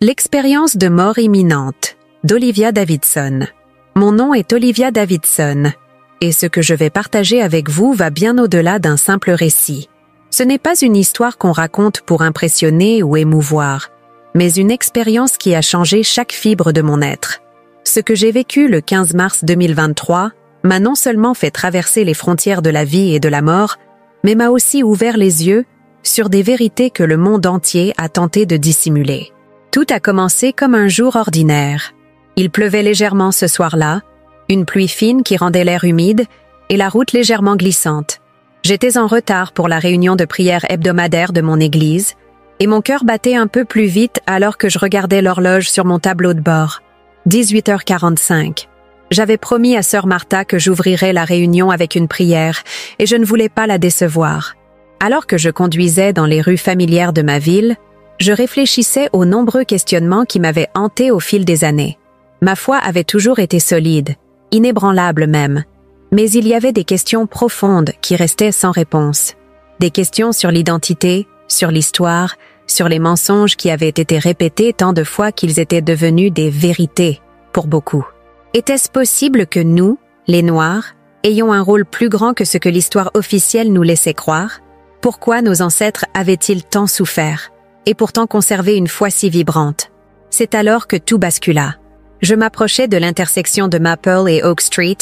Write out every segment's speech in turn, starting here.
L'expérience de mort imminente d'Olivia Davidson. Mon nom est Olivia Davidson, et ce que je vais partager avec vous va bien au-delà d'un simple récit. Ce n'est pas une histoire qu'on raconte pour impressionner ou émouvoir, mais une expérience qui a changé chaque fibre de mon être. Ce que j'ai vécu le 15 mars 2023 m'a non seulement fait traverser les frontières de la vie et de la mort, mais m'a aussi ouvert les yeux sur des vérités que le monde entier a tenté de dissimuler. Tout a commencé comme un jour ordinaire. Il pleuvait légèrement ce soir-là, une pluie fine qui rendait l'air humide et la route légèrement glissante. J'étais en retard pour la réunion de prière hebdomadaire de mon église et mon cœur battait un peu plus vite alors que je regardais l'horloge sur mon tableau de bord. 18h45. J'avais promis à sœur Martha que j'ouvrirais la réunion avec une prière et je ne voulais pas la décevoir. Alors que je conduisais dans les rues familières de ma ville, je réfléchissais aux nombreux questionnements qui m'avaient hanté au fil des années. Ma foi avait toujours été solide, inébranlable même, mais il y avait des questions profondes qui restaient sans réponse. Des questions sur l'identité, sur l'histoire, sur les mensonges qui avaient été répétés tant de fois qu'ils étaient devenus des vérités pour beaucoup. Était-ce possible que nous, les Noirs, ayons un rôle plus grand que ce que l'histoire officielle nous laissait croire? Pourquoi nos ancêtres avaient-ils tant souffert et pourtant conservé une foi si vibrante? C'est alors que tout bascula. Je m'approchais de l'intersection de Maple et Oak Street,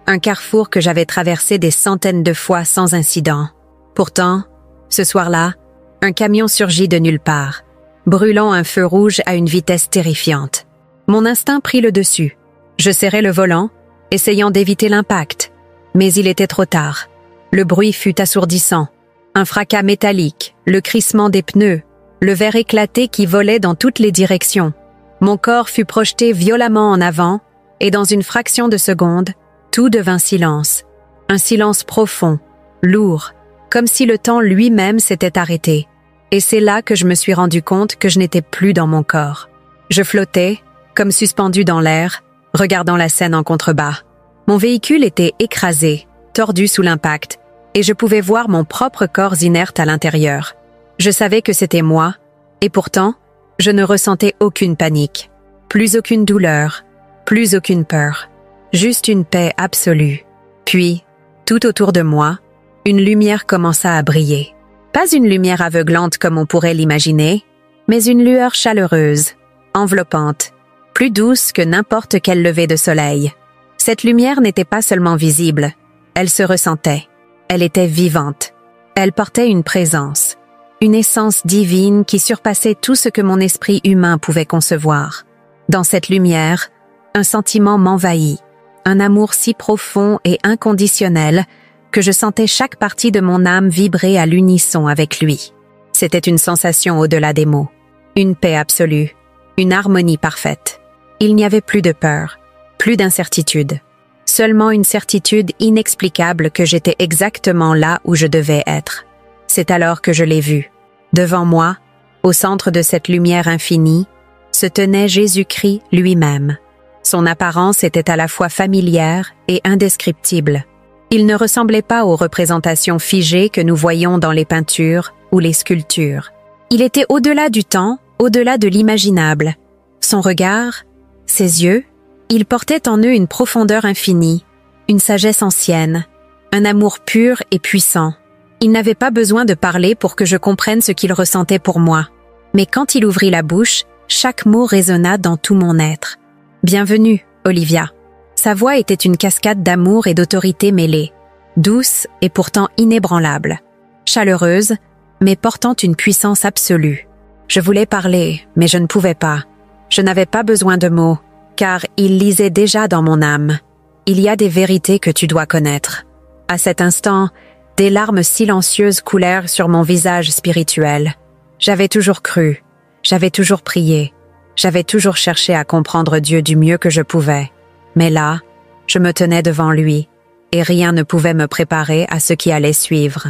un carrefour que j'avais traversé des centaines de fois sans incident. Pourtant, ce soir-là, un camion surgit de nulle part, brûlant un feu rouge à une vitesse terrifiante. Mon instinct prit le dessus. Je serrai le volant, essayant d'éviter l'impact. Mais il était trop tard. Le bruit fut assourdissant. Un fracas métallique, le crissement des pneus, le verre éclaté qui volait dans toutes les directions. Mon corps fut projeté violemment en avant, et dans une fraction de seconde, tout devint silence. Un silence profond, lourd, comme si le temps lui-même s'était arrêté. Et c'est là que je me suis rendu compte que je n'étais plus dans mon corps. Je flottais, comme suspendu dans l'air, regardant la scène en contrebas. Mon véhicule était écrasé, tordu sous l'impact, et je pouvais voir mon propre corps inerte à l'intérieur. Je savais que c'était moi, et pourtant, je ne ressentais aucune panique, plus aucune douleur, plus aucune peur, juste une paix absolue. Puis, tout autour de moi, une lumière commença à briller. Pas une lumière aveuglante comme on pourrait l'imaginer, mais une lueur chaleureuse, enveloppante, plus douce que n'importe quel lever de soleil. Cette lumière n'était pas seulement visible, elle se ressentait. Elle était vivante. Elle portait une présence, une essence divine qui surpassait tout ce que mon esprit humain pouvait concevoir. Dans cette lumière, un sentiment m'envahit, un amour si profond et inconditionnel que je sentais chaque partie de mon âme vibrer à l'unisson avec lui. C'était une sensation au-delà des mots, une paix absolue, une harmonie parfaite. Il n'y avait plus de peur, plus d'incertitude. Seulement une certitude inexplicable que j'étais exactement là où je devais être. C'est alors que je l'ai vu. Devant moi, au centre de cette lumière infinie, se tenait Jésus-Christ lui-même. Son apparence était à la fois familière et indescriptible. Il ne ressemblait pas aux représentations figées que nous voyons dans les peintures ou les sculptures. Il était au-delà du temps, au-delà de l'imaginable. Son regard, ses yeux, ils portaient en eux une profondeur infinie, une sagesse ancienne, un amour pur et puissant. Il n'avait pas besoin de parler pour que je comprenne ce qu'il ressentait pour moi. Mais quand il ouvrit la bouche, chaque mot résonna dans tout mon être. « Bienvenue, Olivia ». Sa voix était une cascade d'amour et d'autorité mêlée, douce et pourtant inébranlable, chaleureuse, mais portant une puissance absolue. Je voulais parler, mais je ne pouvais pas. Je n'avais pas besoin de mots, car il lisait déjà dans mon âme. Il y a des vérités que tu dois connaître. À cet instant, des larmes silencieuses coulèrent sur mon visage spirituel. J'avais toujours cru, j'avais toujours prié, j'avais toujours cherché à comprendre Dieu du mieux que je pouvais. Mais là, je me tenais devant lui, et rien ne pouvait me préparer à ce qui allait suivre.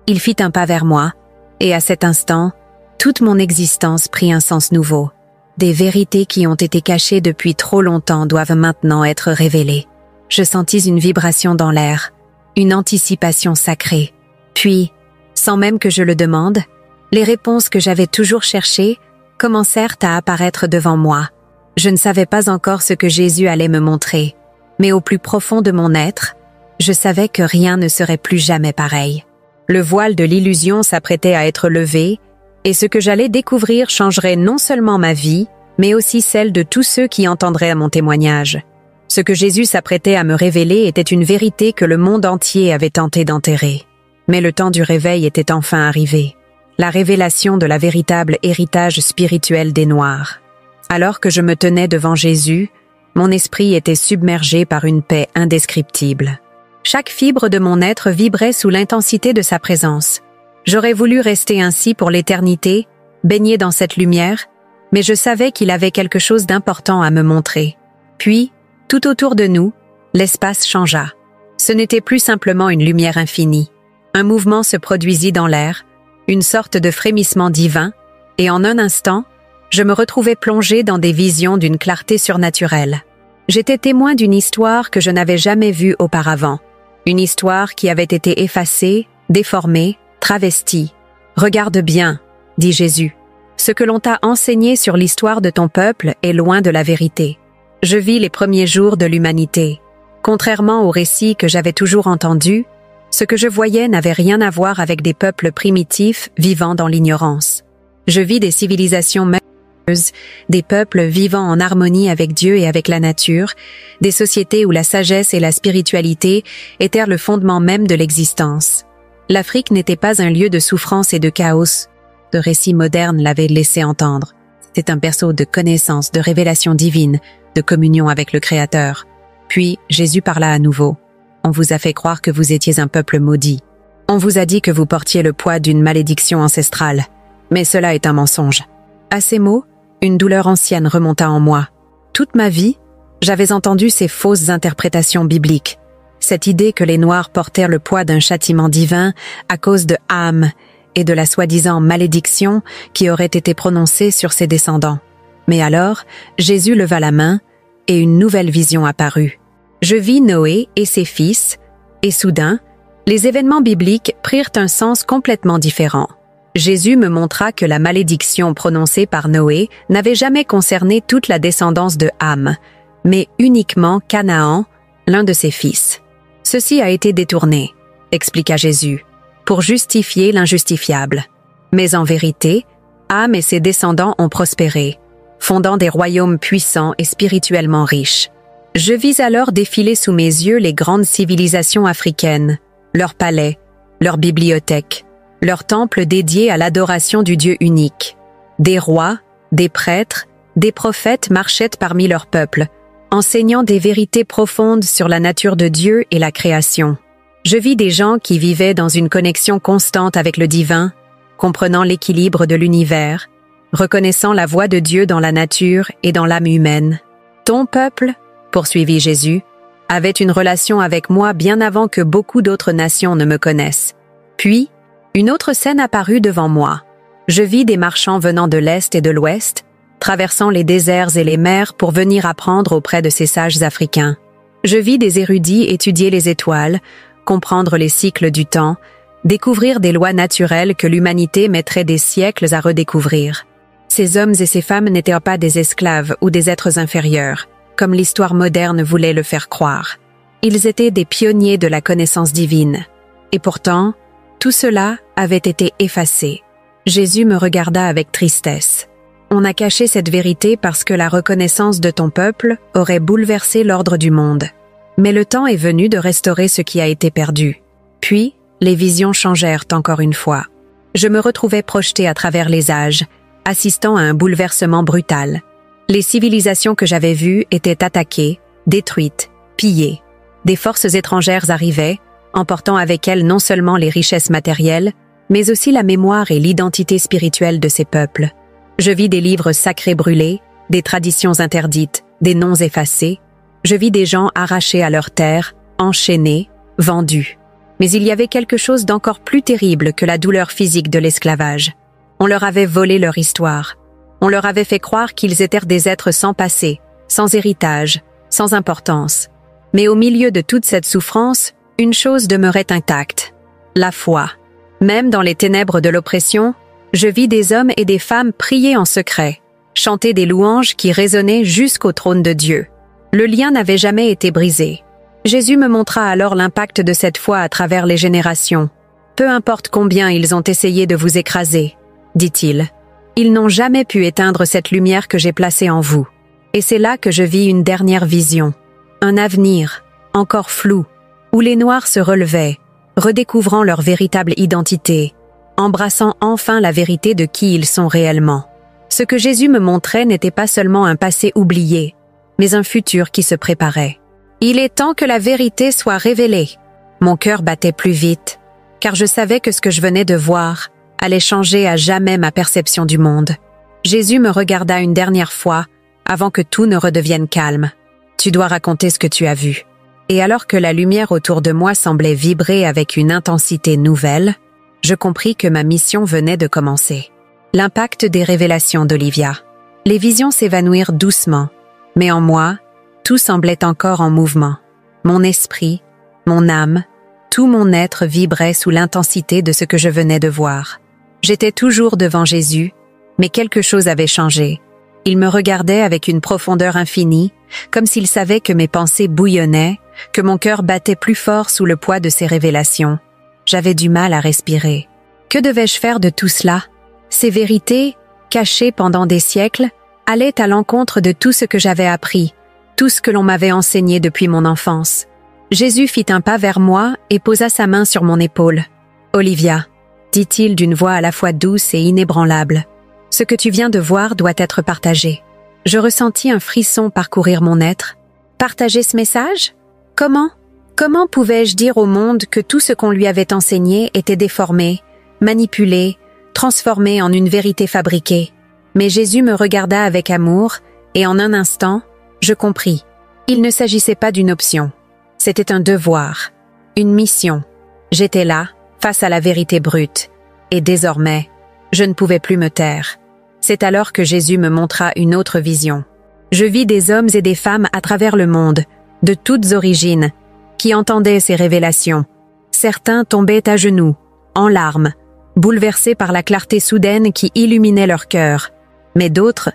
Il fit un pas vers moi, et à cet instant, toute mon existence prit un sens nouveau. Des vérités qui ont été cachées depuis trop longtemps doivent maintenant être révélées. Je sentis une vibration dans l'air, une anticipation sacrée. Puis, sans même que je le demande, les réponses que j'avais toujours cherchées commencèrent à apparaître devant moi. Je ne savais pas encore ce que Jésus allait me montrer, mais au plus profond de mon être, je savais que rien ne serait plus jamais pareil. Le voile de l'illusion s'apprêtait à être levé, et ce que j'allais découvrir changerait non seulement ma vie, mais aussi celle de tous ceux qui entendraient mon témoignage. Ce que Jésus s'apprêtait à me révéler était une vérité que le monde entier avait tenté d'enterrer. Mais le temps du réveil était enfin arrivé. La révélation de la véritable héritage spirituel des Noirs. Alors que je me tenais devant Jésus, mon esprit était submergé par une paix indescriptible. Chaque fibre de mon être vibrait sous l'intensité de sa présence. J'aurais voulu rester ainsi pour l'éternité, baigné dans cette lumière, mais je savais qu'il avait quelque chose d'important à me montrer. Puis, tout autour de nous, l'espace changea. Ce n'était plus simplement une lumière infinie. Un mouvement se produisit dans l'air, une sorte de frémissement divin, et en un instant, je me retrouvais plongé dans des visions d'une clarté surnaturelle. J'étais témoin d'une histoire que je n'avais jamais vue auparavant. Une histoire qui avait été effacée, déformée, travestie. « Regarde bien, » dit Jésus. « Ce que l'on t'a enseigné sur l'histoire de ton peuple est loin de la vérité. Je vis les premiers jours de l'humanité. Contrairement aux récits que j'avais toujours entendus, ce que je voyais n'avait rien à voir avec des peuples primitifs vivant dans l'ignorance. Je vis des civilisations merveilleuses, des peuples vivant en harmonie avec Dieu et avec la nature, des sociétés où la sagesse et la spiritualité étaient le fondement même de l'existence. L'Afrique n'était pas un lieu de souffrance et de chaos. De récits modernes l'avaient laissé entendre. C'était un berceau de connaissance, de révélation divine, de communion avec le Créateur. Puis, Jésus parla à nouveau. On vous a fait croire que vous étiez un peuple maudit. On vous a dit que vous portiez le poids d'une malédiction ancestrale. Mais cela est un mensonge. À ces mots, une douleur ancienne remonta en moi. Toute ma vie, j'avais entendu ces fausses interprétations bibliques. Cette idée que les Noirs portèrent le poids d'un châtiment divin à cause de Ham et de la soi-disant malédiction qui aurait été prononcée sur ses descendants. Mais alors, Jésus leva la main et une nouvelle vision apparut. Je vis Noé et ses fils, et soudain, les événements bibliques prirent un sens complètement différent. Jésus me montra que la malédiction prononcée par Noé n'avait jamais concerné toute la descendance de Ham, mais uniquement Canaan, l'un de ses fils. Ceci a été détourné, expliqua Jésus, pour justifier l'injustifiable. Mais en vérité, Ham et ses descendants ont prospéré, fondant des royaumes puissants et spirituellement riches. Je vis alors défiler sous mes yeux les grandes civilisations africaines, leurs palais, leurs bibliothèques, leurs temples dédiés à l'adoration du Dieu unique. Des rois, des prêtres, des prophètes marchaient parmi leurs peuples, enseignant des vérités profondes sur la nature de Dieu et la création. Je vis des gens qui vivaient dans une connexion constante avec le divin, comprenant l'équilibre de l'univers, reconnaissant la voix de Dieu dans la nature et dans l'âme humaine. Ton peuple, poursuivit Jésus, avait une relation avec moi bien avant que beaucoup d'autres nations ne me connaissent. Puis, une autre scène apparut devant moi. Je vis des marchands venant de l'Est et de l'Ouest, traversant les déserts et les mers pour venir apprendre auprès de ces sages africains. Je vis des érudits étudier les étoiles, comprendre les cycles du temps, découvrir des lois naturelles que l'humanité mettrait des siècles à redécouvrir. Ces hommes et ces femmes n'étaient pas des esclaves ou des êtres inférieurs, comme l'histoire moderne voulait le faire croire. Ils étaient des pionniers de la connaissance divine. Et pourtant, tout cela avait été effacé. Jésus me regarda avec tristesse. On a caché cette vérité parce que la reconnaissance de ton peuple aurait bouleversé l'ordre du monde. Mais le temps est venu de restaurer ce qui a été perdu. Puis, les visions changèrent encore une fois. Je me retrouvais projeté à travers les âges, assistant à un bouleversement brutal. Les civilisations que j'avais vues étaient attaquées, détruites, pillées. Des forces étrangères arrivaient, emportant avec elles non seulement les richesses matérielles, mais aussi la mémoire et l'identité spirituelle de ces peuples. Je vis des livres sacrés brûlés, des traditions interdites, des noms effacés. Je vis des gens arrachés à leurs terres, enchaînés, vendus. Mais il y avait quelque chose d'encore plus terrible que la douleur physique de l'esclavage. On leur avait volé leur histoire. On leur avait fait croire qu'ils étaient des êtres sans passé, sans héritage, sans importance. Mais au milieu de toute cette souffrance, une chose demeurait intacte, la foi. Même dans les ténèbres de l'oppression, je vis des hommes et des femmes prier en secret, chanter des louanges qui résonnaient jusqu'au trône de Dieu. Le lien n'avait jamais été brisé. Jésus me montra alors l'impact de cette foi à travers les générations. Peu importe combien ils ont essayé de vous écraser, dit-il, ils n'ont jamais pu éteindre cette lumière que j'ai placée en vous. Et c'est là que je vis une dernière vision. Un avenir, encore flou, où les Noirs se relevaient, redécouvrant leur véritable identité, embrassant enfin la vérité de qui ils sont réellement. Ce que Jésus me montrait n'était pas seulement un passé oublié, mais un futur qui se préparait. Il est temps que la vérité soit révélée. Mon cœur battait plus vite, car je savais que ce que je venais de voir allait changer à jamais ma perception du monde. Jésus me regarda une dernière fois, avant que tout ne redevienne calme. « Tu dois raconter ce que tu as vu. » Et alors que la lumière autour de moi semblait vibrer avec une intensité nouvelle, je compris que ma mission venait de commencer. L'impact des révélations d'Olivia. Les visions s'évanouirent doucement, mais en moi, tout semblait encore en mouvement. Mon esprit, mon âme, tout mon être vibrait sous l'intensité de ce que je venais de voir. J'étais toujours devant Jésus, mais quelque chose avait changé. Il me regardait avec une profondeur infinie, comme s'il savait que mes pensées bouillonnaient, que mon cœur battait plus fort sous le poids de ces révélations. J'avais du mal à respirer. Que devais-je faire de tout cela? Ces vérités, cachées pendant des siècles, allaient à l'encontre de tout ce que j'avais appris, tout ce que l'on m'avait enseigné depuis mon enfance. Jésus fit un pas vers moi et posa sa main sur mon épaule. « Olivia, » dit-il d'une voix à la fois douce et inébranlable, « ce que tu viens de voir doit être partagé. » Je ressentis un frisson parcourir mon être. Partager ce message? Comment? Comment pouvais-je dire au monde que tout ce qu'on lui avait enseigné était déformé, manipulé, transformé en une vérité fabriquée? Mais Jésus me regarda avec amour, et en un instant, je compris. Il ne s'agissait pas d'une option. C'était un devoir, une mission. J'étais là, face à la vérité brute, et désormais, je ne pouvais plus me taire. C'est alors que Jésus me montra une autre vision. Je vis des hommes et des femmes à travers le monde, de toutes origines, qui entendaient ces révélations. Certains tombaient à genoux, en larmes, bouleversés par la clarté soudaine qui illuminait leur cœur. Mais d'autres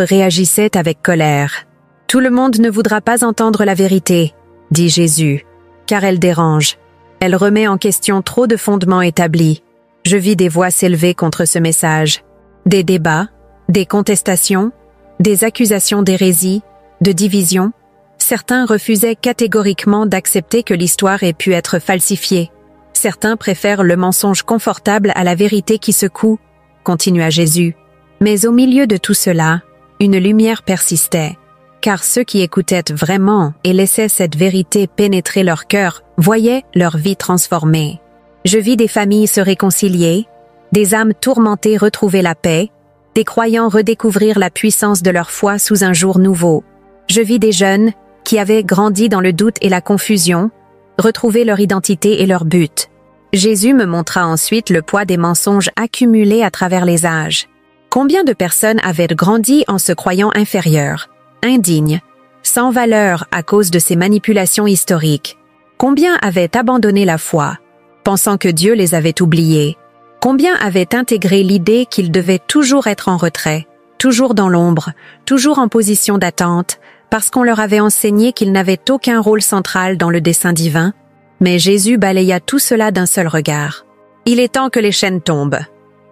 réagissaient avec colère. « Tout le monde ne voudra pas entendre la vérité, » dit Jésus, « car elle dérange. Elle remet en question trop de fondements établis. » Je vis des voix s'élever contre ce message. Des débats, des contestations, des accusations d'hérésie, de division. Certains refusaient catégoriquement d'accepter que l'histoire ait pu être falsifiée. Certains préfèrent le mensonge confortable à la vérité qui secoue, continua Jésus. Mais au milieu de tout cela, une lumière persistait, car ceux qui écoutaient vraiment et laissaient cette vérité pénétrer leur cœur voyaient leur vie transformée. Je vis des familles se réconcilier, des âmes tourmentées retrouver la paix, des croyants redécouvrir la puissance de leur foi sous un jour nouveau. Je vis des jeunes qui avaient grandi dans le doute et la confusion, retrouver leur identité et leur but. Jésus me montra ensuite le poids des mensonges accumulés à travers les âges. Combien de personnes avaient grandi en se croyant inférieures, indignes, sans valeur à cause de ces manipulations historiques? Combien avaient abandonné la foi, pensant que Dieu les avait oubliés? Combien avaient intégré l'idée qu'ils devaient toujours être en retrait, toujours dans l'ombre, toujours en position d'attente, parce qu'on leur avait enseigné qu'ils n'avaient aucun rôle central dans le dessein divin? Mais Jésus balaya tout cela d'un seul regard. Il est temps que les chaînes tombent.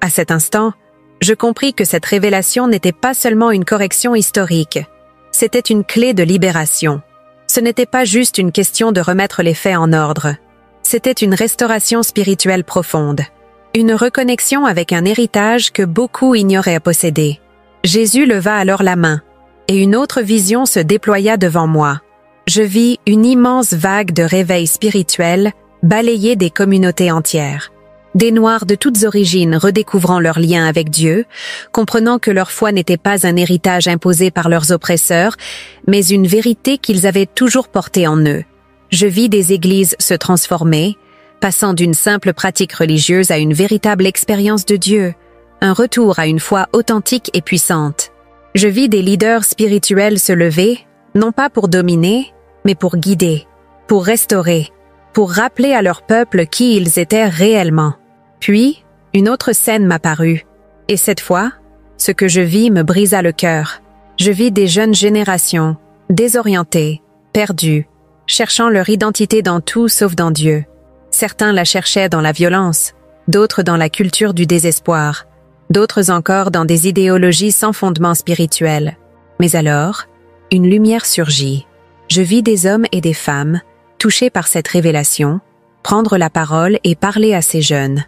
À cet instant, je compris que cette révélation n'était pas seulement une correction historique. C'était une clé de libération. Ce n'était pas juste une question de remettre les faits en ordre. C'était une restauration spirituelle profonde. Une reconnexion avec un héritage que beaucoup ignoraient posséder. Jésus leva alors la main, et une autre vision se déploya devant moi. Je vis une immense vague de réveil spirituel balayer des communautés entières. Des Noirs de toutes origines redécouvrant leur lien avec Dieu, comprenant que leur foi n'était pas un héritage imposé par leurs oppresseurs, mais une vérité qu'ils avaient toujours portée en eux. Je vis des églises se transformer, passant d'une simple pratique religieuse à une véritable expérience de Dieu, un retour à une foi authentique et puissante. Je vis des leaders spirituels se lever, non pas pour dominer, mais pour guider, pour restaurer, pour rappeler à leur peuple qui ils étaient réellement. Puis, une autre scène m'apparut, et cette fois, Ce que je vis me brisa le cœur. Je vis des jeunes générations, désorientées, perdues, cherchant leur identité dans tout sauf dans Dieu. Certains la cherchaient dans la violence, d'autres dans la culture du désespoir, d'autres encore dans des idéologies sans fondement spirituel. Mais alors, une lumière surgit. Je vis des hommes et des femmes, touchés par cette révélation, prendre la parole et parler à ces jeunes,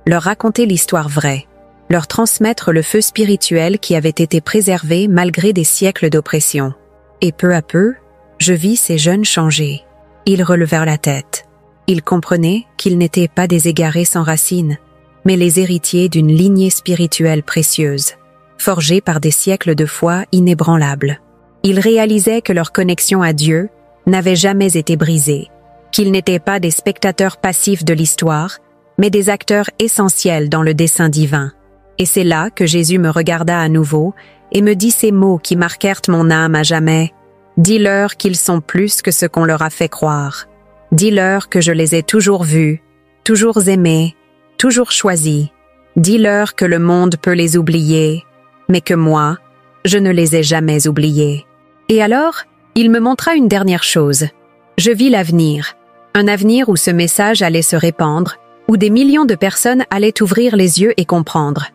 leur raconter l'histoire vraie, leur transmettre le feu spirituel qui avait été préservé malgré des siècles d'oppression. Et peu à peu, je vis ces jeunes changer. Ils relevèrent la tête. Ils comprenaient qu'ils n'étaient pas des égarés sans racines, mais les héritiers d'une lignée spirituelle précieuse, forgée par des siècles de foi inébranlables. Ils réalisaient que leur connexion à Dieu n'avait jamais été brisée, qu'ils n'étaient pas des spectateurs passifs de l'histoire, mais des acteurs essentiels dans le dessein divin. Et c'est là que Jésus me regarda à nouveau et me dit ces mots qui marquèrent mon âme à jamais. « Dis-leur qu'ils sont plus que ce qu'on leur a fait croire. Dis-leur que je les ai toujours vus, toujours aimés, toujours choisis. Dis-leur que le monde peut les oublier, mais que moi, je ne les ai jamais oubliés. » Et alors, il me montra une dernière chose. Je vis l'avenir, un avenir où ce message allait se répandre, où des millions de personnes allaient ouvrir les yeux et comprendre.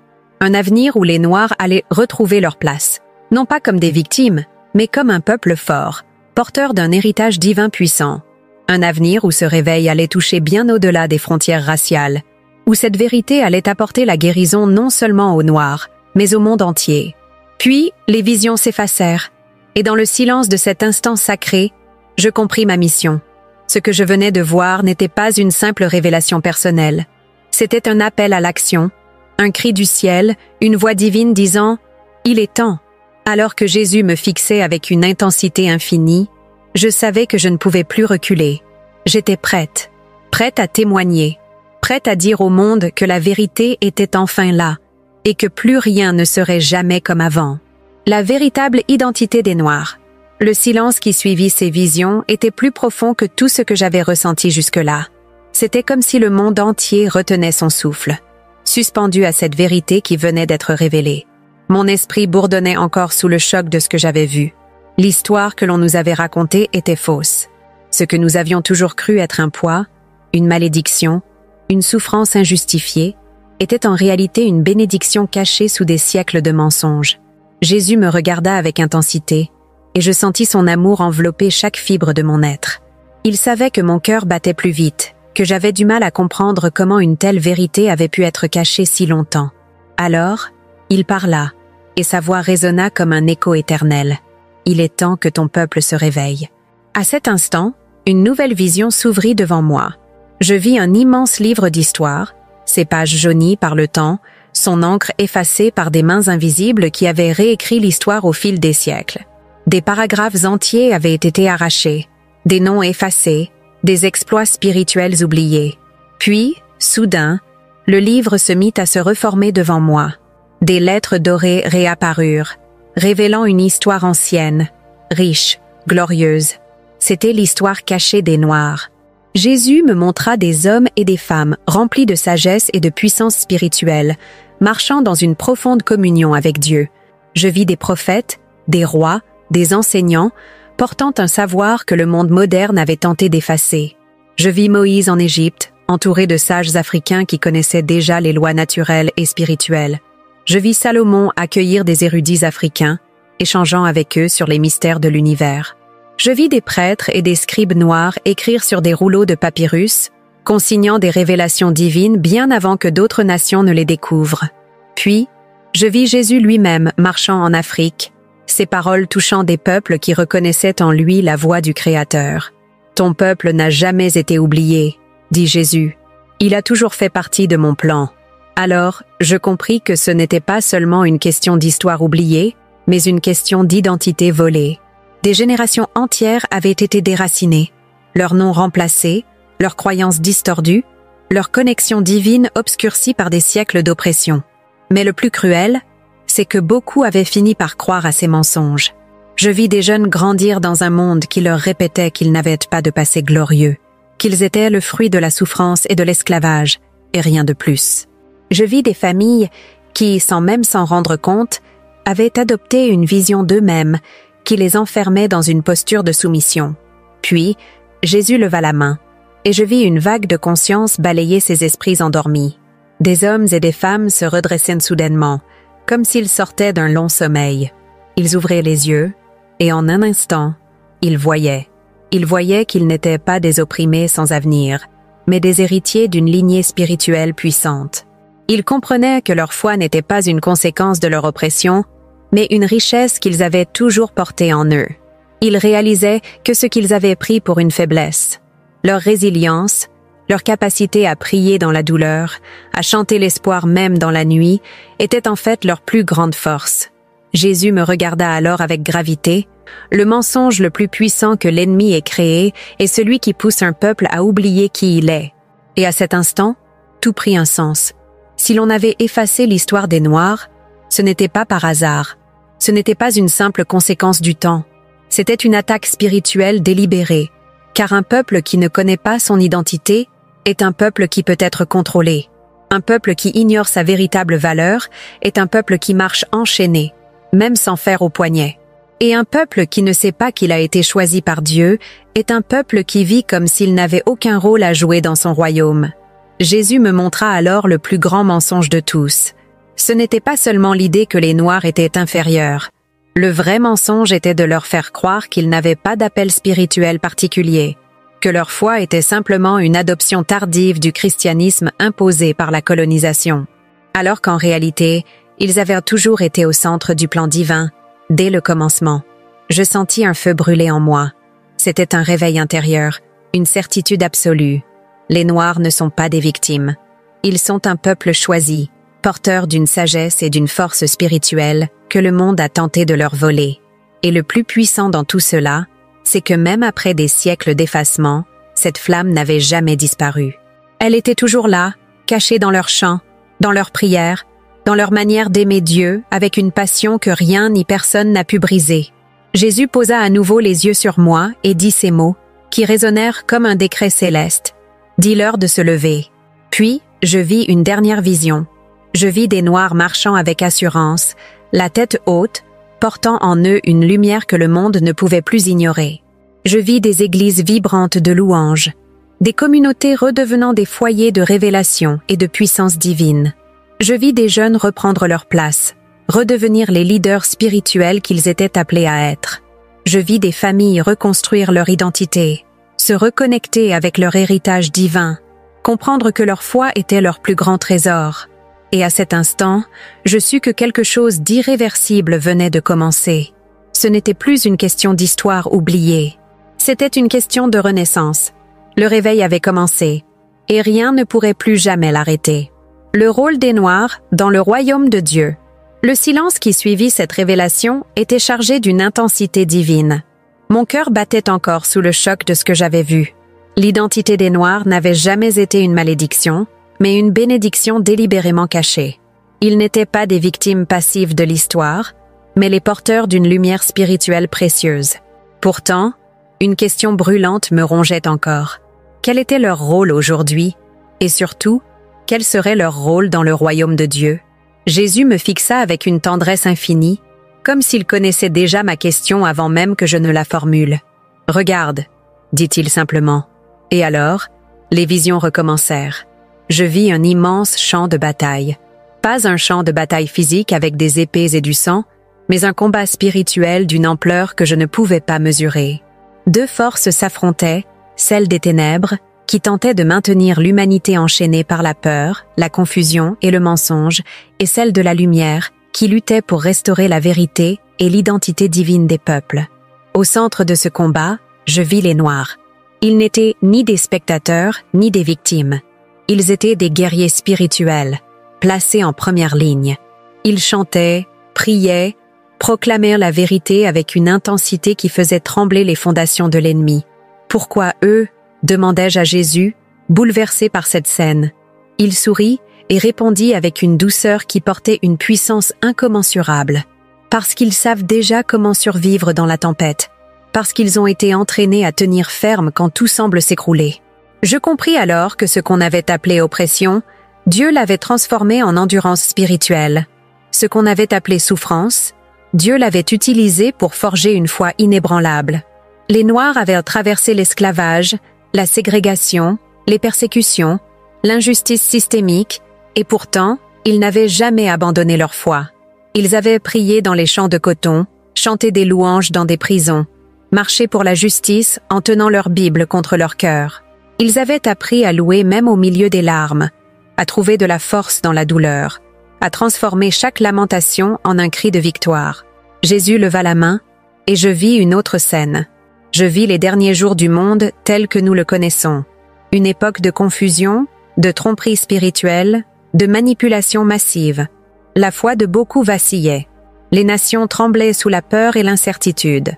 Un avenir où les Noirs allaient retrouver leur place, non pas comme des victimes, mais comme un peuple fort, porteur d'un héritage divin puissant. Un avenir où ce réveil allait toucher bien au-delà des frontières raciales, où cette vérité allait apporter la guérison non seulement aux Noirs, mais au monde entier. Puis, les visions s'effacèrent, et dans le silence de cet instant sacré, je compris ma mission. Ce que je venais de voir n'était pas une simple révélation personnelle. C'était un appel à l'action, un cri du ciel, une voix divine disant « Il est temps ». Alors que Jésus me fixait avec une intensité infinie, je savais que je ne pouvais plus reculer. J'étais prête à témoigner, prête à dire au monde que la vérité était enfin là, et que plus rien ne serait jamais comme avant. La véritable identité des Noirs. Le silence qui suivit ces visions était plus profond que tout ce que j'avais ressenti jusque-là. C'était comme si le monde entier retenait son souffle, suspendu à cette vérité qui venait d'être révélée. Mon esprit bourdonnait encore sous le choc de ce que j'avais vu. L'histoire que l'on nous avait racontée était fausse. Ce que nous avions toujours cru être un poids, une malédiction, une souffrance injustifiée, était en réalité une bénédiction cachée sous des siècles de mensonges. Jésus me regarda avec intensité, et je sentis son amour envelopper chaque fibre de mon être. Il savait que mon cœur battait plus vite, que j'avais du mal à comprendre comment une telle vérité avait pu être cachée si longtemps. Alors, il parla, et sa voix résonna comme un écho éternel. « Il est temps que ton peuple se réveille. » À cet instant, une nouvelle vision s'ouvrit devant moi. Je vis un immense livre d'histoire, ses pages jaunies par le temps, son encre effacée par des mains invisibles qui avaient réécrit l'histoire au fil des siècles. Des paragraphes entiers avaient été arrachés, des noms effacés, des exploits spirituels oubliés. Puis, soudain, le livre se mit à se reformer devant moi. Des lettres dorées réapparurent, révélant une histoire ancienne, riche, glorieuse. C'était l'histoire cachée des Noirs. Jésus me montra des hommes et des femmes remplis de sagesse et de puissance spirituelle, marchant dans une profonde communion avec Dieu. Je vis des prophètes, des rois, des enseignants, portant un savoir que le monde moderne avait tenté d'effacer. Je vis Moïse en Égypte, entouré de sages africains qui connaissaient déjà les lois naturelles et spirituelles. Je vis Salomon accueillir des érudits africains, échangeant avec eux sur les mystères de l'univers. Je vis des prêtres et des scribes noirs écrire sur des rouleaux de papyrus, consignant des révélations divines bien avant que d'autres nations ne les découvrent. Puis, je vis Jésus lui-même marchant en Afrique, ses paroles touchant des peuples qui reconnaissaient en lui la voix du Créateur. « Ton peuple n'a jamais été oublié, » dit Jésus. « Il a toujours fait partie de mon plan. » Alors, je compris que ce n'était pas seulement une question d'histoire oubliée, mais une question d'identité volée. Des générations entières avaient été déracinées, leurs noms remplacés, leurs croyances distordues, leur connexion divine obscurcie par des siècles d'oppression. Mais le plus cruel, c'est que beaucoup avaient fini par croire à ces mensonges. Je vis des jeunes grandir dans un monde qui leur répétait qu'ils n'avaient pas de passé glorieux, qu'ils étaient le fruit de la souffrance et de l'esclavage, et rien de plus. Je vis des familles qui, sans même s'en rendre compte, avaient adopté une vision d'eux-mêmes qui les enfermait dans une posture de soumission. Puis, Jésus leva la main, et je vis une vague de conscience balayer ces esprits endormis. Des hommes et des femmes se redressaient soudainement, comme s'ils sortaient d'un long sommeil. Ils ouvraient les yeux, et en un instant, ils voyaient. Ils voyaient qu'ils n'étaient pas des opprimés sans avenir, mais des héritiers d'une lignée spirituelle puissante. Ils comprenaient que leur foi n'était pas une conséquence de leur oppression, mais une richesse qu'ils avaient toujours portée en eux. Ils réalisaient que ce qu'ils avaient pris pour une faiblesse, leur résilience, leur capacité à prier dans la douleur, à chanter l'espoir même dans la nuit, était en fait leur plus grande force. Jésus me regarda alors avec gravité. Le mensonge le plus puissant que l'ennemi ait créé est celui qui pousse un peuple à oublier qui il est. Et à cet instant, tout prit un sens. Si l'on avait effacé l'histoire des Noirs, ce n'était pas par hasard. Ce n'était pas une simple conséquence du temps. C'était une attaque spirituelle délibérée, car un peuple qui ne connaît pas son identité est un peuple qui peut être contrôlé. Un peuple qui ignore sa véritable valeur est un peuple qui marche enchaîné, même sans fer au poignet. Et un peuple qui ne sait pas qu'il a été choisi par Dieu est un peuple qui vit comme s'il n'avait aucun rôle à jouer dans son royaume. Jésus me montra alors le plus grand mensonge de tous. Ce n'était pas seulement l'idée que les Noirs étaient inférieurs. Le vrai mensonge était de leur faire croire qu'ils n'avaient pas d'appel spirituel particulier, que leur foi était simplement une adoption tardive du christianisme imposé par la colonisation, alors qu'en réalité, ils avaient toujours été au centre du plan divin, dès le commencement. Je sentis un feu brûler en moi. C'était un réveil intérieur, une certitude absolue. Les Noirs ne sont pas des victimes. Ils sont un peuple choisi, porteur d'une sagesse et d'une force spirituelle que le monde a tenté de leur voler. Et le plus puissant dans tout cela, c'est que même après des siècles d'effacement, cette flamme n'avait jamais disparu. Elle était toujours là, cachée dans leurs chants, dans leurs prières, dans leur manière d'aimer Dieu avec une passion que rien ni personne n'a pu briser. Jésus posa à nouveau les yeux sur moi et dit ces mots, qui résonnèrent comme un décret céleste. Dis-leur de se lever. Puis, je vis une dernière vision. Je vis des Noirs marchant avec assurance, la tête haute, portant en eux une lumière que le monde ne pouvait plus ignorer. Je vis des églises vibrantes de louanges, des communautés redevenant des foyers de révélation et de puissance divine. Je vis des jeunes reprendre leur place, redevenir les leaders spirituels qu'ils étaient appelés à être. Je vis des familles reconstruire leur identité, se reconnecter avec leur héritage divin, comprendre que leur foi était leur plus grand trésor. Et à cet instant, je sus que quelque chose d'irréversible venait de commencer. Ce n'était plus une question d'histoire oubliée. C'était une question de renaissance. Le réveil avait commencé, et rien ne pourrait plus jamais l'arrêter. Le rôle des Noirs dans le royaume de Dieu. Le silence qui suivit cette révélation était chargé d'une intensité divine. Mon cœur battait encore sous le choc de ce que j'avais vu. L'identité des Noirs n'avait jamais été une malédiction, mais une bénédiction délibérément cachée. Ils n'étaient pas des victimes passives de l'histoire, mais les porteurs d'une lumière spirituelle précieuse. Pourtant, une question brûlante me rongeait encore. Quel était leur rôle aujourd'hui? Et surtout, quel serait leur rôle dans le royaume de Dieu? Jésus me fixa avec une tendresse infinie, comme s'il connaissait déjà ma question avant même que je ne la formule. « Regarde », dit-il simplement. Et alors, les visions recommencèrent. Je vis un immense champ de bataille. Pas un champ de bataille physique avec des épées et du sang, mais un combat spirituel d'une ampleur que je ne pouvais pas mesurer. Deux forces s'affrontaient, celle des ténèbres, qui tentait de maintenir l'humanité enchaînée par la peur, la confusion et le mensonge, et celle de la lumière, qui luttait pour restaurer la vérité et l'identité divine des peuples. Au centre de ce combat, je vis les Noirs. Ils n'étaient ni des spectateurs, ni des victimes. Ils étaient des guerriers spirituels, placés en première ligne. Ils chantaient, priaient, proclamèrent la vérité avec une intensité qui faisait trembler les fondations de l'ennemi. Pourquoi eux? Demandai-je à Jésus, bouleversé par cette scène. Il sourit et répondit avec une douceur qui portait une puissance incommensurable. Parce qu'ils savent déjà comment survivre dans la tempête. Parce qu'ils ont été entraînés à tenir ferme quand tout semble s'écrouler. Je compris alors que ce qu'on avait appelé oppression, Dieu l'avait transformé en endurance spirituelle. Ce qu'on avait appelé souffrance, Dieu l'avait utilisé pour forger une foi inébranlable. Les Noirs avaient traversé l'esclavage, la ségrégation, les persécutions, l'injustice systémique, et pourtant, ils n'avaient jamais abandonné leur foi. Ils avaient prié dans les champs de coton, chanté des louanges dans des prisons, marché pour la justice en tenant leur Bible contre leur cœur. Ils avaient appris à louer même au milieu des larmes, à trouver de la force dans la douleur, à transformer chaque lamentation en un cri de victoire. Jésus leva la main, et je vis une autre scène. Je vis les derniers jours du monde tels que nous le connaissons. Une époque de confusion, de tromperie spirituelle, de manipulation massive. La foi de beaucoup vacillait. Les nations tremblaient sous la peur et l'incertitude.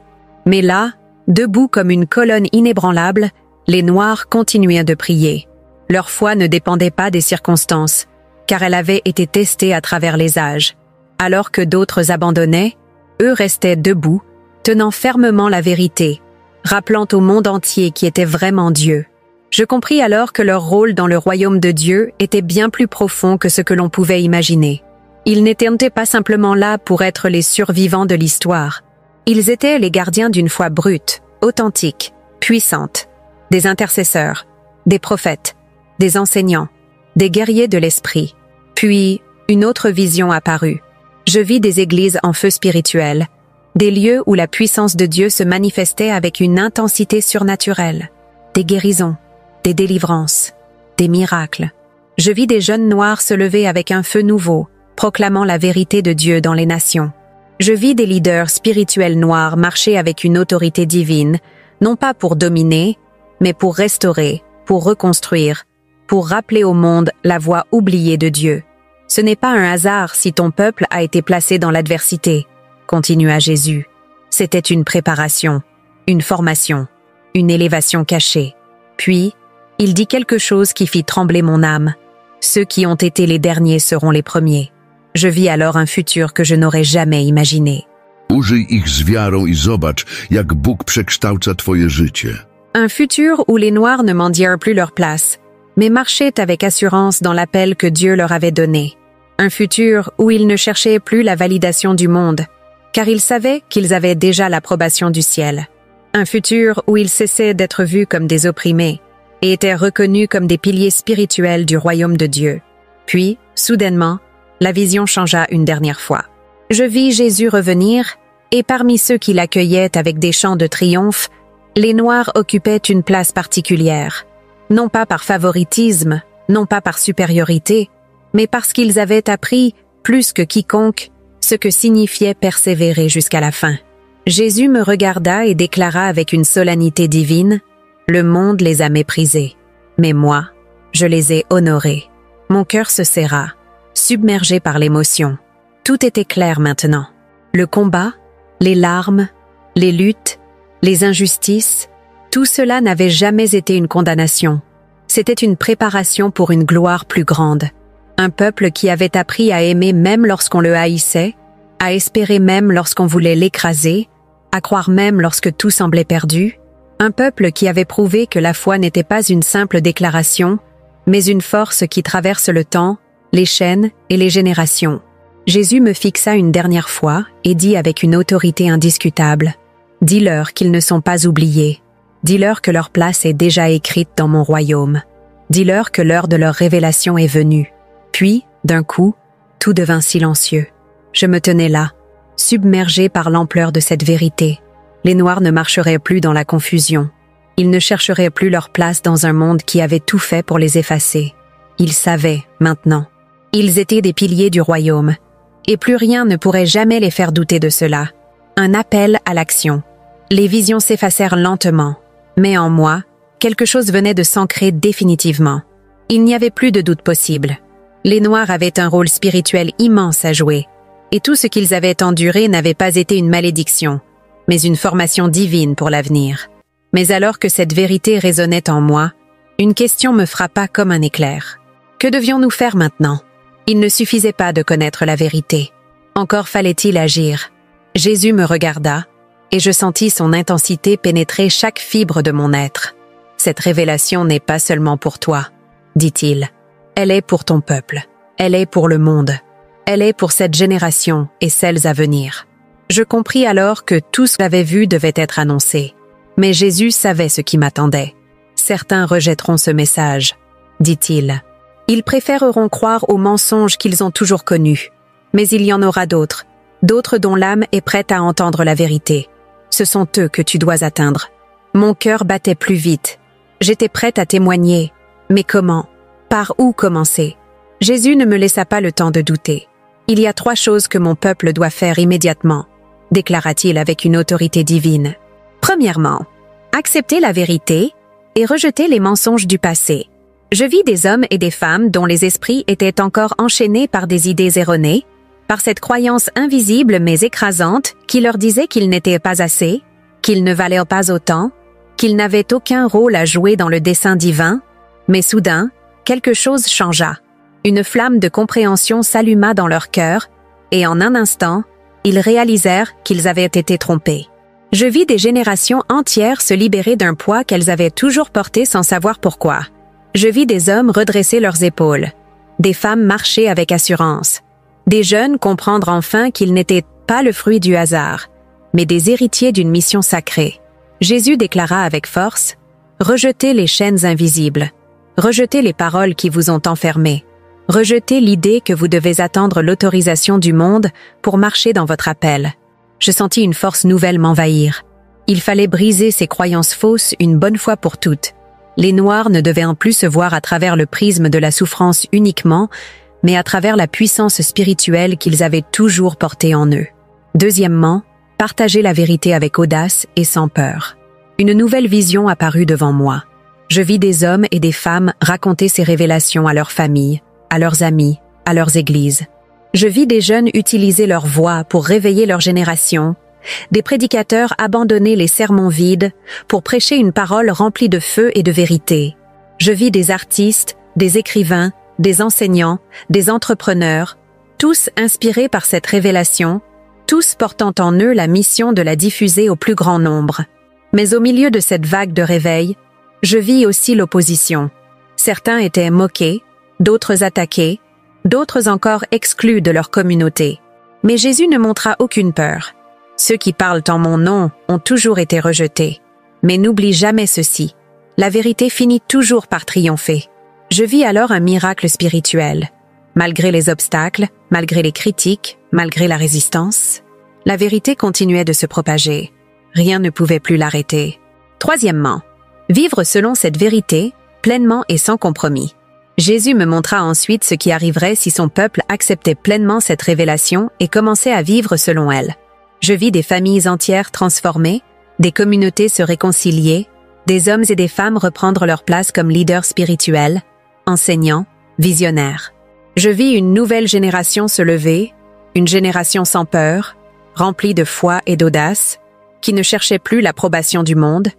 Mais là, debout comme une colonne inébranlable, les Noirs continuaient de prier. Leur foi ne dépendait pas des circonstances, car elle avait été testée à travers les âges. Alors que d'autres abandonnaient, eux restaient debout, tenant fermement la vérité, rappelant au monde entier qui était vraiment Dieu. Je compris alors que leur rôle dans le royaume de Dieu était bien plus profond que ce que l'on pouvait imaginer. Ils n'étaient pas simplement là pour être les survivants de l'histoire. Ils étaient les gardiens d'une foi brute, authentique, puissante, des intercesseurs, des prophètes, des enseignants, des guerriers de l'esprit. Puis, une autre vision apparut. Je vis des églises en feu spirituel, des lieux où la puissance de Dieu se manifestait avec une intensité surnaturelle, des guérisons, des délivrances, des miracles. Je vis des jeunes noirs se lever avec un feu nouveau, proclamant la vérité de Dieu dans les nations. Je vis des leaders spirituels noirs marcher avec une autorité divine, non pas pour dominer, mais pour restaurer, pour reconstruire, pour rappeler au monde la voie oubliée de Dieu. Ce n'est pas un hasard si ton peuple a été placé dans l'adversité, continua Jésus. C'était une préparation, une formation, une élévation cachée. Puis, il dit quelque chose qui fit trembler mon âme. Ceux qui ont été les derniers seront les premiers. Je vis alors un futur que je n'aurais jamais imaginé. Użyj ich z wiarą i zobacz, jak Bóg przekształca twoje życie. Un futur où les Noirs ne mendièrent plus leur place, mais marchaient avec assurance dans l'appel que Dieu leur avait donné. Un futur où ils ne cherchaient plus la validation du monde, car ils savaient qu'ils avaient déjà l'approbation du ciel. Un futur où ils cessaient d'être vus comme des opprimés et étaient reconnus comme des piliers spirituels du royaume de Dieu. Puis, soudainement, la vision changea une dernière fois. Je vis Jésus revenir, et parmi ceux qui l'accueillaient avec des chants de triomphe, les Noirs occupaient une place particulière. Non pas par favoritisme, non pas par supériorité, mais parce qu'ils avaient appris, plus que quiconque, ce que signifiait persévérer jusqu'à la fin. Jésus me regarda et déclara avec une solennité divine, « Le monde les a méprisés, mais moi, je les ai honorés. » Mon cœur se serra, submergé par l'émotion. Tout était clair maintenant. Le combat, les larmes, les luttes, les injustices, tout cela n'avait jamais été une condamnation. C'était une préparation pour une gloire plus grande. Un peuple qui avait appris à aimer même lorsqu'on le haïssait, à espérer même lorsqu'on voulait l'écraser, à croire même lorsque tout semblait perdu. Un peuple qui avait prouvé que la foi n'était pas une simple déclaration, mais une force qui traverse le temps, les chaînes et les générations. Jésus me fixa une dernière fois et dit avec une autorité indiscutable, « Dis-leur qu'ils ne sont pas oubliés. Dis-leur que leur place est déjà écrite dans mon royaume. Dis-leur que l'heure de leur révélation est venue. » Puis, d'un coup, tout devint silencieux. Je me tenais là, submergé par l'ampleur de cette vérité. Les Noirs ne marcheraient plus dans la confusion. Ils ne chercheraient plus leur place dans un monde qui avait tout fait pour les effacer. Ils savaient, maintenant. Ils étaient des piliers du royaume. Et plus rien ne pourrait jamais les faire douter de cela. Un appel à l'action. Les visions s'effacèrent lentement. Mais en moi, quelque chose venait de s'ancrer définitivement. Il n'y avait plus de doute possible. Les Noirs avaient un rôle spirituel immense à jouer. Et tout ce qu'ils avaient enduré n'avait pas été une malédiction, mais une formation divine pour l'avenir. Mais alors que cette vérité résonnait en moi, une question me frappa comme un éclair. Que devions-nous faire maintenant? Il ne suffisait pas de connaître la vérité. Encore fallait-il agir. Jésus me regarda, et je sentis son intensité pénétrer chaque fibre de mon être. Cette révélation n'est pas seulement pour toi, dit-il. Elle est pour ton peuple. Elle est pour le monde. Elle est pour cette génération et celles à venir. Je compris alors que tout ce que j'avais vu devait être annoncé. Mais Jésus savait ce qui m'attendait. Certains rejetteront ce message, dit-il. Ils préféreront croire aux mensonges qu'ils ont toujours connus. Mais il y en aura d'autres, d'autres dont l'âme est prête à entendre la vérité. Ce sont eux que tu dois atteindre. Mon cœur battait plus vite. J'étais prête à témoigner. Mais comment? Par où commencer? Jésus ne me laissa pas le temps de douter. Il y a 3 choses que mon peuple doit faire immédiatement, déclara-t-il avec une autorité divine. Premièrement, accepter la vérité et rejeter les mensonges du passé. Je vis des hommes et des femmes dont les esprits étaient encore enchaînés par des idées erronées, par cette croyance invisible mais écrasante qui leur disait qu'ils n'étaient pas assez, qu'ils ne valaient pas autant, qu'ils n'avaient aucun rôle à jouer dans le dessein divin. Mais soudain, quelque chose changea. Une flamme de compréhension s'alluma dans leur cœur, et en un instant, ils réalisèrent qu'ils avaient été trompés. Je vis des générations entières se libérer d'un poids qu'elles avaient toujours porté sans savoir pourquoi. Je vis des hommes redresser leurs épaules, des femmes marcher avec assurance, des jeunes comprendre enfin qu'ils n'étaient pas le fruit du hasard, mais des héritiers d'une mission sacrée. Jésus déclara avec force, « Rejetez les chaînes invisibles, rejetez les paroles qui vous ont enfermés. Rejetez l'idée que vous devez attendre l'autorisation du monde pour marcher dans votre appel. » Je sentis une force nouvelle m'envahir. Il fallait briser ces croyances fausses une bonne fois pour toutes. Les Noirs ne devaient plus se voir à travers le prisme de la souffrance uniquement, mais à travers la puissance spirituelle qu'ils avaient toujours portée en eux. Deuxièmement, partager la vérité avec audace et sans peur. Une nouvelle vision apparut devant moi. Je vis des hommes et des femmes raconter ces révélations à leurs familles, à leurs amis, à leurs églises. Je vis des jeunes utiliser leur voix pour réveiller leur génération, des prédicateurs abandonner les sermons vides pour prêcher une parole remplie de feu et de vérité. Je vis des artistes, des écrivains, des enseignants, des entrepreneurs, tous inspirés par cette révélation, tous portant en eux la mission de la diffuser au plus grand nombre. Mais au milieu de cette vague de réveil, je vis aussi l'opposition. Certains étaient moqués, d'autres attaqués, d'autres encore exclus de leur communauté. Mais Jésus ne montra aucune peur. Ceux qui parlent en mon nom ont toujours été rejetés. Mais n'oublie jamais ceci. La vérité finit toujours par triompher. Je vis alors un miracle spirituel. Malgré les obstacles, malgré les critiques, malgré la résistance, la vérité continuait de se propager. Rien ne pouvait plus l'arrêter. Troisièmement, vivre selon cette vérité, pleinement et sans compromis. Jésus me montra ensuite ce qui arriverait si son peuple acceptait pleinement cette révélation et commençait à vivre selon elle. Je vis des familles entières transformées, des communautés se réconcilier, des hommes et des femmes reprendre leur place comme leaders spirituels, enseignants, visionnaires. Je vis une nouvelle génération se lever, une génération sans peur, remplie de foi et d'audace, qui ne cherchait plus l'approbation du monde,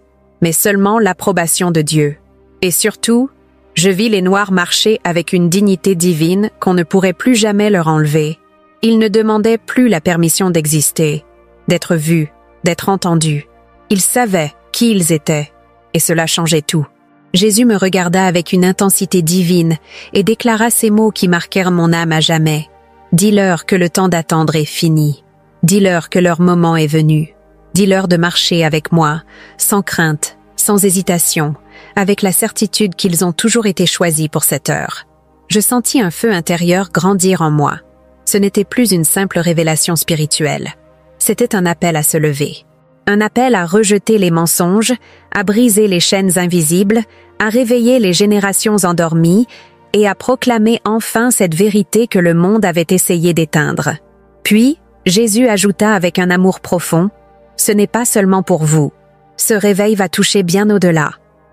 mais seulement l'approbation de Dieu. Et surtout, je vis les Noirs marcher avec une dignité divine qu'on ne pourrait plus jamais leur enlever. Ils ne demandaient plus la permission d'exister, d'être vus, d'être entendus. Ils savaient qui ils étaient, et cela changeait tout. Jésus me regarda avec une intensité divine et déclara ces mots qui marquèrent mon âme à jamais. Dis-leur que le temps d'attendre est fini. Dis-leur que leur moment est venu. Dis-leur de marcher avec moi, sans crainte, sans hésitation, avec la certitude qu'ils ont toujours été choisis pour cette heure. Je sentis un feu intérieur grandir en moi. Ce n'était plus une simple révélation spirituelle. C'était un appel à se lever. Un appel à rejeter les mensonges, à briser les chaînes invisibles, à réveiller les générations endormies et à proclamer enfin cette vérité que le monde avait essayé d'éteindre. Puis, Jésus ajouta avec un amour profond, « Ce n'est pas seulement pour vous. Ce réveil va toucher bien au-delà.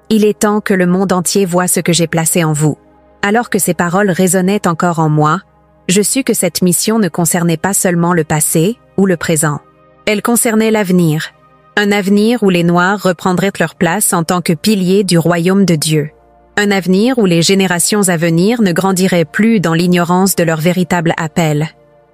Il est temps que le monde entier voie ce que j'ai placé en vous. » Alors que ces paroles résonnaient encore en moi, je sus que cette mission ne concernait pas seulement le passé ou le présent. Elle concernait l'avenir. Un avenir où les Noirs reprendraient leur place en tant que piliers du royaume de Dieu. Un avenir où les générations à venir ne grandiraient plus dans l'ignorance de leur véritable appel,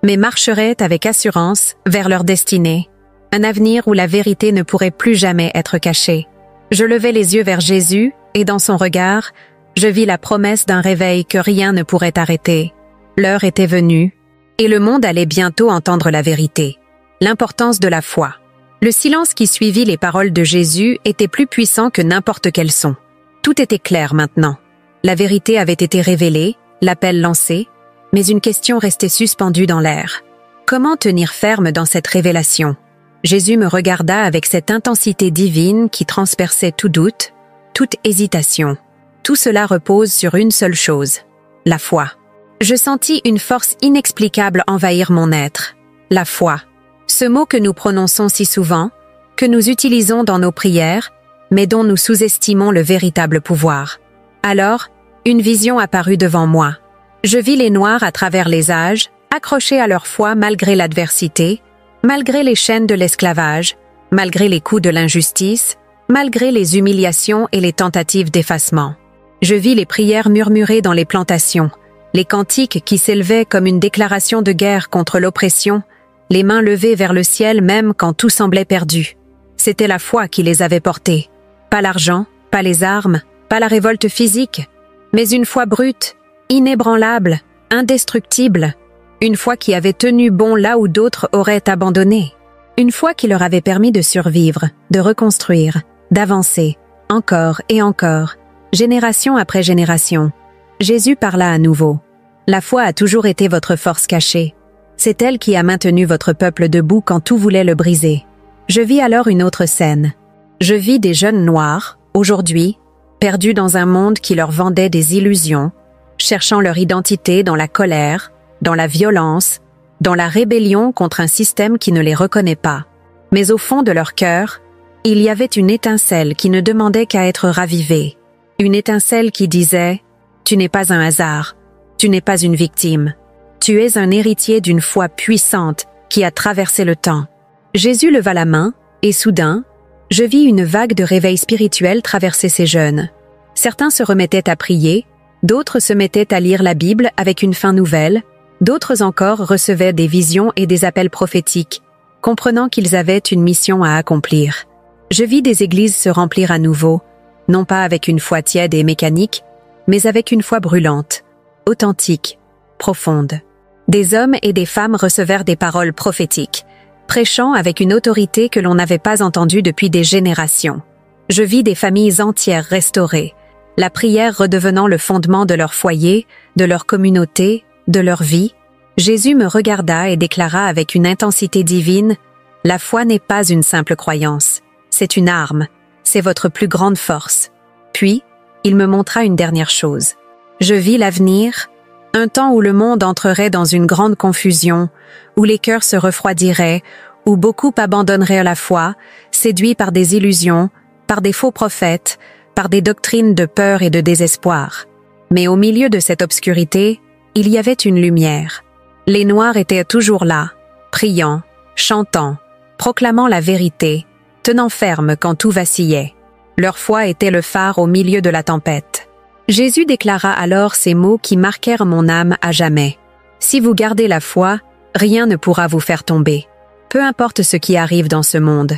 mais marcheraient avec assurance vers leur destinée. Un avenir où la vérité ne pourrait plus jamais être cachée. Je levai les yeux vers Jésus et dans son regard, je vis la promesse d'un réveil que rien ne pourrait arrêter. L'heure était venue. Et le monde allait bientôt entendre la vérité. L'importance de la foi. Le silence qui suivit les paroles de Jésus était plus puissant que n'importe quel son. Tout était clair maintenant. La vérité avait été révélée, l'appel lancé, mais une question restait suspendue dans l'air. Comment tenir ferme dans cette révélation? Jésus me regarda avec cette intensité divine qui transperçait tout doute, toute hésitation. Tout cela repose sur une seule chose, la foi. Je sentis une force inexplicable envahir mon être. La foi. Ce mot que nous prononçons si souvent, que nous utilisons dans nos prières, mais dont nous sous-estimons le véritable pouvoir. Alors, une vision apparut devant moi. Je vis les Noirs à travers les âges, accrochés à leur foi malgré l'adversité, malgré les chaînes de l'esclavage, malgré les coups de l'injustice, malgré les humiliations et les tentatives d'effacement. Je vis les prières murmurées dans les plantations, les cantiques qui s'élevaient comme une déclaration de guerre contre l'oppression, les mains levées vers le ciel même quand tout semblait perdu. C'était la foi qui les avait portés. Pas l'argent, pas les armes, pas la révolte physique, mais une foi brute, inébranlable, indestructible, une foi qui avait tenu bon là où d'autres auraient abandonné, une foi qui leur avait permis de survivre, de reconstruire, d'avancer, encore et encore, génération après génération. Jésus parla à nouveau. La foi a toujours été votre force cachée. C'est elle qui a maintenu votre peuple debout quand tout voulait le briser. Je vis alors une autre scène. Je vis des jeunes noirs, aujourd'hui, perdus dans un monde qui leur vendait des illusions, cherchant leur identité dans la colère, dans la violence, dans la rébellion contre un système qui ne les reconnaît pas. Mais au fond de leur cœur, il y avait une étincelle qui ne demandait qu'à être ravivée. Une étincelle qui disait « Tu n'es pas un hasard, tu n'es pas une victime. Tu es un héritier d'une foi puissante qui a traversé le temps. » Jésus leva la main, et soudain, je vis une vague de réveil spirituel traverser ces jeunes. Certains se remettaient à prier, d'autres se mettaient à lire la Bible avec une fin nouvelle, d'autres encore recevaient des visions et des appels prophétiques, comprenant qu'ils avaient une mission à accomplir. Je vis des églises se remplir à nouveau, non pas avec une foi tiède et mécanique, mais avec une foi brûlante, authentique, profonde. Des hommes et des femmes recevèrent des paroles prophétiques, prêchant avec une autorité que l'on n'avait pas entendue depuis des générations. Je vis des familles entières restaurées, la prière redevenant le fondement de leur foyer, de leur communauté, de leur vie. Jésus me regarda et déclara avec une intensité divine, « La foi n'est pas une simple croyance, c'est une arme, c'est votre plus grande force. » Puis, il me montra une dernière chose. Je vis l'avenir, un temps où le monde entrerait dans une grande confusion, où les cœurs se refroidiraient, où beaucoup abandonneraient la foi, séduits par des illusions, par des faux prophètes, par des doctrines de peur et de désespoir. Mais au milieu de cette obscurité, il y avait une lumière. Les Noirs étaient toujours là, priant, chantant, proclamant la vérité, tenant ferme quand tout vacillait. Leur foi était le phare au milieu de la tempête. Jésus déclara alors ces mots qui marquèrent mon âme à jamais. « Si vous gardez la foi, rien ne pourra vous faire tomber. Peu importe ce qui arrive dans ce monde.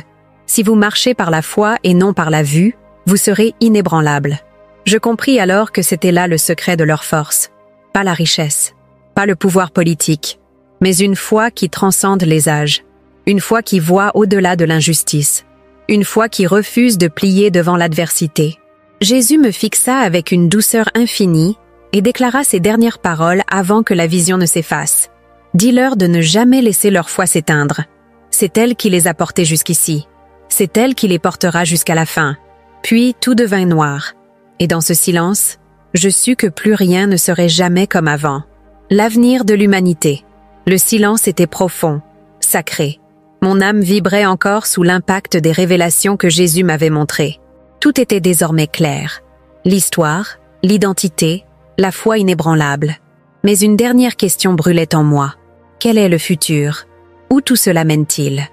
Si vous marchez par la foi et non par la vue, vous serez inébranlable. » Je compris alors que c'était là le secret de leur force. Pas la richesse, pas le pouvoir politique, mais une foi qui transcende les âges. Une foi qui voit au-delà de l'injustice. Une foi qui refuse de plier devant l'adversité. Jésus me fixa avec une douceur infinie et déclara ces dernières paroles avant que la vision ne s'efface. Dis-leur de ne jamais laisser leur foi s'éteindre. C'est elle qui les a portés jusqu'ici. C'est elle qui les portera jusqu'à la fin. Puis tout devint noir. Et dans ce silence, je sus que plus rien ne serait jamais comme avant. L'avenir de l'humanité. Le silence était profond, sacré. Mon âme vibrait encore sous l'impact des révélations que Jésus m'avait montrées. Tout était désormais clair. L'histoire, l'identité, la foi inébranlable. Mais une dernière question brûlait en moi. Quel est le futur? Où tout cela mène-t-il?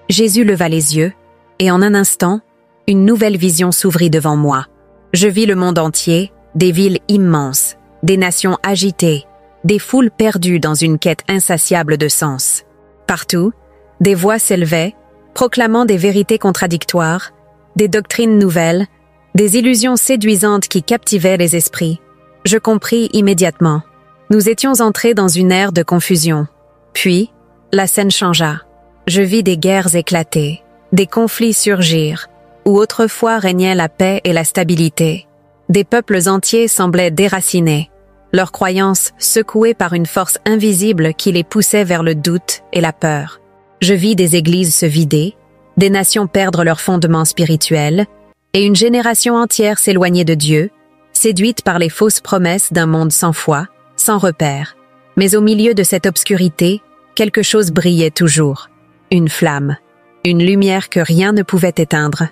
Jésus leva les yeux, et en un instant, une nouvelle vision s'ouvrit devant moi. Je vis le monde entier, des villes immenses, des nations agitées, des foules perdues dans une quête insatiable de sens. Partout, des voix s'élevaient, proclamant des vérités contradictoires, des doctrines nouvelles, des illusions séduisantes qui captivaient les esprits. Je compris immédiatement. Nous étions entrés dans une ère de confusion. Puis, la scène changea. Je vis des guerres éclater, des conflits surgir, où autrefois régnait la paix et la stabilité. Des peuples entiers semblaient déracinés, leurs croyances secouées par une force invisible qui les poussait vers le doute et la peur. Je vis des églises se vider, des nations perdre leurs fondements spirituels, et une génération entière s'éloigner de Dieu, séduite par les fausses promesses d'un monde sans foi, sans repère. Mais au milieu de cette obscurité, quelque chose brillait toujours. Une flamme, une lumière que rien ne pouvait éteindre.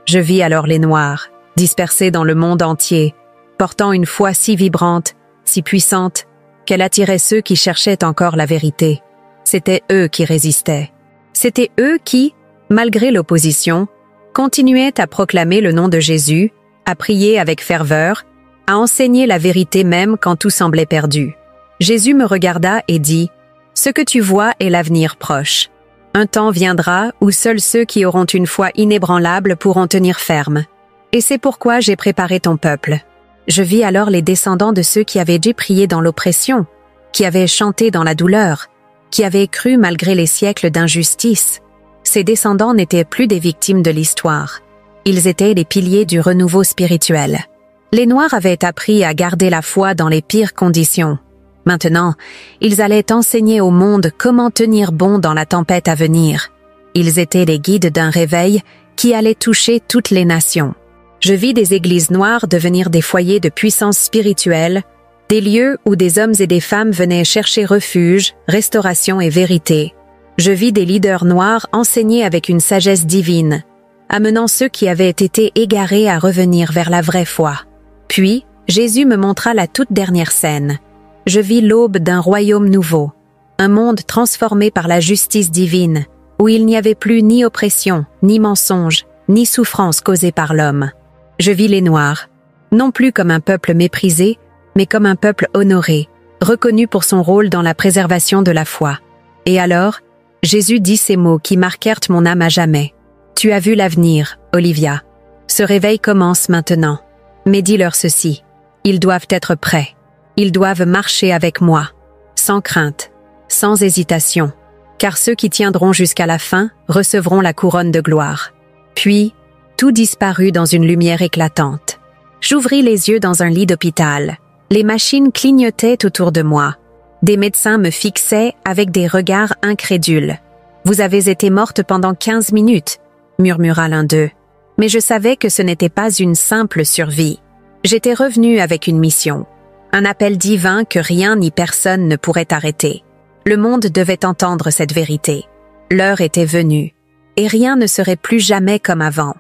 Je vis alors les Noirs, dispersés dans le monde entier, portant une foi si vibrante, si puissante, qu'elle attirait ceux qui cherchaient encore la vérité. C'étaient eux qui résistaient. C'étaient eux qui, malgré l'opposition, continuaient à proclamer le nom de Jésus, à prier avec ferveur, à enseigner la vérité même quand tout semblait perdu. Jésus me regarda et dit, « Ce que tu vois est l'avenir proche. Un temps viendra où seuls ceux qui auront une foi inébranlable pourront tenir ferme. Et c'est pourquoi j'ai préparé ton peuple. » Je vis alors les descendants de ceux qui avaient dû prier dans l'oppression, qui avaient chanté dans la douleur, qui avaient cru malgré les siècles d'injustice. Ces descendants n'étaient plus des victimes de l'histoire. Ils étaient les piliers du renouveau spirituel. Les Noirs avaient appris à garder la foi dans les pires conditions. Maintenant, ils allaient enseigner au monde comment tenir bon dans la tempête à venir. Ils étaient les guides d'un réveil qui allait toucher toutes les nations. Je vis des églises noires devenir des foyers de puissance spirituelle, des lieux où des hommes et des femmes venaient chercher refuge, restauration et vérité. Je vis des leaders noirs enseigner avec une sagesse divine, amenant ceux qui avaient été égarés à revenir vers la vraie foi. Puis, Jésus me montra la toute dernière scène. Je vis l'aube d'un royaume nouveau, un monde transformé par la justice divine, où il n'y avait plus ni oppression, ni mensonge, ni souffrance causée par l'homme. Je vis les Noirs, non plus comme un peuple méprisé, mais comme un peuple honoré, reconnu pour son rôle dans la préservation de la foi. Et alors, Jésus dit ces mots qui marquèrent mon âme à jamais. « Tu as vu l'avenir, Olivia. Ce réveil commence maintenant. Mais dis-leur ceci, ils doivent être prêts. Ils doivent marcher avec moi, sans crainte, sans hésitation, car ceux qui tiendront jusqu'à la fin recevront la couronne de gloire. » Puis, tout disparut dans une lumière éclatante. J'ouvris les yeux dans un lit d'hôpital. Les machines clignotaient autour de moi. Des médecins me fixaient avec des regards incrédules. « Vous avez été morte pendant 15 minutes, » murmura l'un d'eux. Mais je savais que ce n'était pas une simple survie. J'étais revenue avec une mission. Un appel divin que rien ni personne ne pourrait arrêter. Le monde devait entendre cette vérité. L'heure était venue. Et rien ne serait plus jamais comme avant.